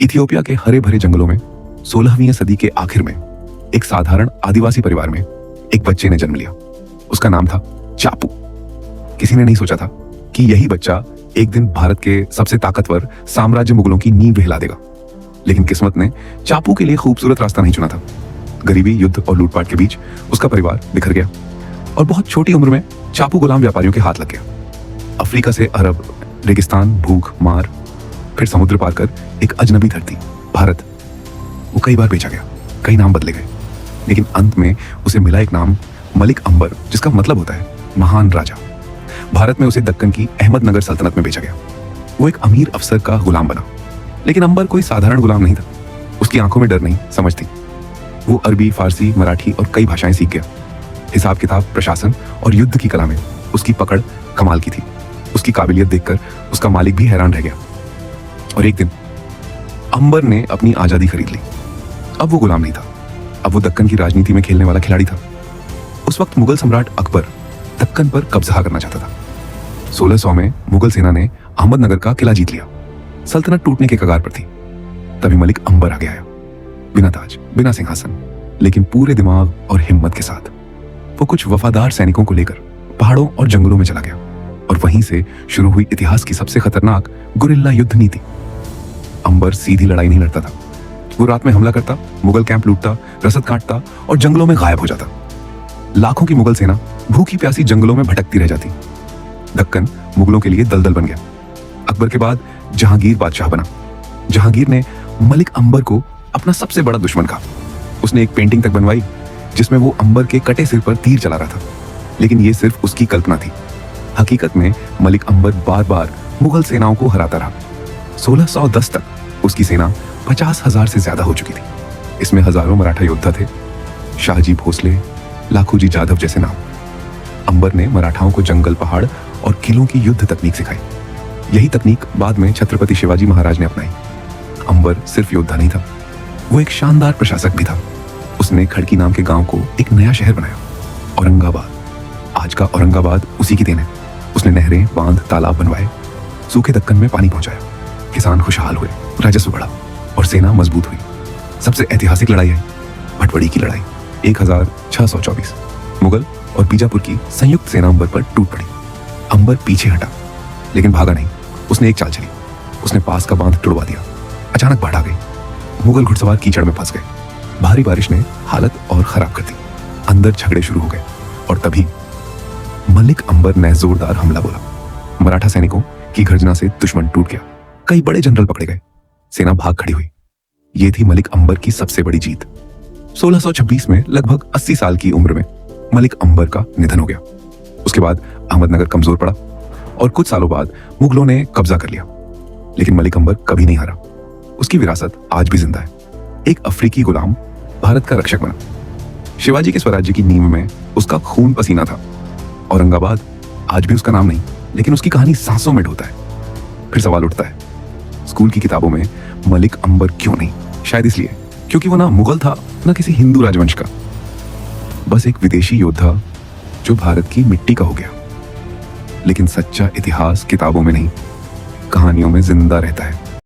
Ethiopia के हरे भरे जंगलों में 16वीं सदी के आखिर में एक साधारण आदिवासी परिवार में एक बच्चे ने जन्म लिया। उसका नाम था चापू। किसी ने नहीं सोचा था कि यही बच्चा एक दिन भारत के सबसे ताकतवर साम्राज्य मुगलों की नींव हिला देगा। लेकिन किस्मत ने चापू के लिए खूबसूरत रास्ता नहीं चुना था। गरीबी, युद्ध और लूटपाट के बीच उसका परिवार बिखर गया और बहुत छोटी उम्र में चापू गुलाम व्यापारियों के हाथ लग गया। अफ्रीका से अरब, रेगिस्तान, भूख, मार, फिर समुद्र पार कर एक अजनबी धरती भारत, वो कई बार बेचा गया, कई नाम बदले गए, लेकिन अंत में उसे मिला एक नाम, मलिक अंबर, जिसका मतलब होता है महान राजा। भारत में उसे दक्कन की अहमदनगर सल्तनत में बेचा गया। वो एक अमीर अफसर का गुलाम बना, लेकिन अंबर कोई साधारण गुलाम नहीं था। उसकी आंखों में डर नहीं, समझ थी। वो अरबी, फारसी, मराठी और कई भाषाएं सीख गया। हिसाब किताब, प्रशासन और युद्ध की कला में उसकी पकड़ कमाल की थी। उसकी काबिलियत देखकर उसका मालिक भी हैरान रह गया। और एक दिन अंबर ने अपनी आजादी खरीद ली। अब वो गुलाम नहीं था, अब वो दक्कन की राजनीति में खेलने वाला खिलाड़ी था। उस वक्त मुगल सम्राट अकबर दक्कन पर कब्जा करना चाहता था। 1600 में मुगल सेना ने अहमदनगर का किला जीत लिया। सल्तनत टूटने के कगार पर थी। तभी मलिक अंबर आगे आया, बिना ताज, बिना सिंहासन, लेकिन पूरे दिमाग और हिम्मत के साथ। वो कुछ वफादार सैनिकों को लेकर पहाड़ों और जंगलों में चला गया और वहीं से शुरू हुई इतिहास की सबसे खतरनाक गुरिल्ला युद्ध नीति। अंबर सीधी लड़ाई नहीं लड़ता था। वो रात में हमला करता, मुगल कैंप लूटता, रसद काटता और जंगलों में गायब हो जाता। लाखों की मुगल सेना भूखी प्यासी जंगलों में भटकती रह जाती। दक्कन मुगलों के लिए दलदल बन गया। अकबर के बाद जहांगीर बादशाह बना। जहांगीर ने मलिक अंबर को अपना सबसे बड़ा दुश्मन कहा। उसने एक पेंटिंग तक बनवाई जिसमें वो अंबर के कटे सिर पर तीर चला रहा था, लेकिन ये सिर्फ उसकी कल्पना थी। हकीकत में मलिक अंबर बार बार मुगल सेनाओं को हराता रहा। 1610 तक उसकी सेना 50,000 से ज्यादा हो चुकी थी। इसमें हजारों मराठा योद्धा थे, शाहजी भोसले, लाखोजी जाधव जैसे नाम। अंबर ने मराठाओं को जंगल, पहाड़ और किलों की युद्ध तकनीक सिखाई। यही तकनीक बाद में छत्रपति शिवाजी महाराज ने अपनाई। अंबर सिर्फ योद्धा नहीं था, वो एक शानदार प्रशासक भी था। उसने खड़की नाम के गांव को एक नया शहर बनाया, औरंगाबाद। आज का औरंगाबाद उसी की देन है। उसने नहरें, बांध, तालाब बनवाए, सूखे दक्कन में पानी पहुंचाया। किसान खुशहाल हुए, राजस्व बढ़ा और सेना मजबूत हुई। सबसे ऐतिहासिक लड़ाई है भटवड़ी की लड़ाई। 1624 मुगल और बीजापुर की संयुक्त सेना अंबर पर टूट पड़ी। अंबर पीछे हटा, लेकिन भागा नहीं। उसने एक चाल चली। उसने पास का बांध तोड़वा दिया। अचानक बाढ़ आ गई। मुगल घुड़सवार कीचड़ में फंस गए। भारी बारिश ने हालत और खराब कर दी। अंदर झगड़े शुरू हो गए और तभी मलिक अंबर ने जोरदार हमला बोला। मराठा सैनिकों की गर्जना से दुश्मन टूट गया। कई बड़े जनरल पकड़े गए। सेना भाग खड़ी हुई। ये थी मलिक अंबर की सबसे बड़ी जीत। 1626 में लगभग 80 साल की उम्र में मलिक अंबर का निधन हो गया। उसके बाद अहमदनगर कमजोर पड़ा और कुछ सालों बाद मुगलों ने कब्जा कर लिया। लेकिन मलिक अंबर कभी नहीं हारा। उसकी विरासत आज भी जिंदा है। एक अफ्रीकी गुलाम भारत का रक्षक बना। शिवाजी के स्वराज्य की नींव में उसका खून पसीना था। औरंगाबाद आज भी उसका नाम नहीं, लेकिन उसकी कहानी सांसों में ढोता है। फिर सवाल उठता है, स्कूल की किताबों में मलिक अंबर क्यों नहीं? शायद इसलिए क्योंकि वो ना मुगल था, ना किसी हिंदू राजवंश का, बस एक विदेशी योद्धा जो भारत की मिट्टी का हो गया। लेकिन सच्चा इतिहास किताबों में नहीं, कहानियों में जिंदा रहता है।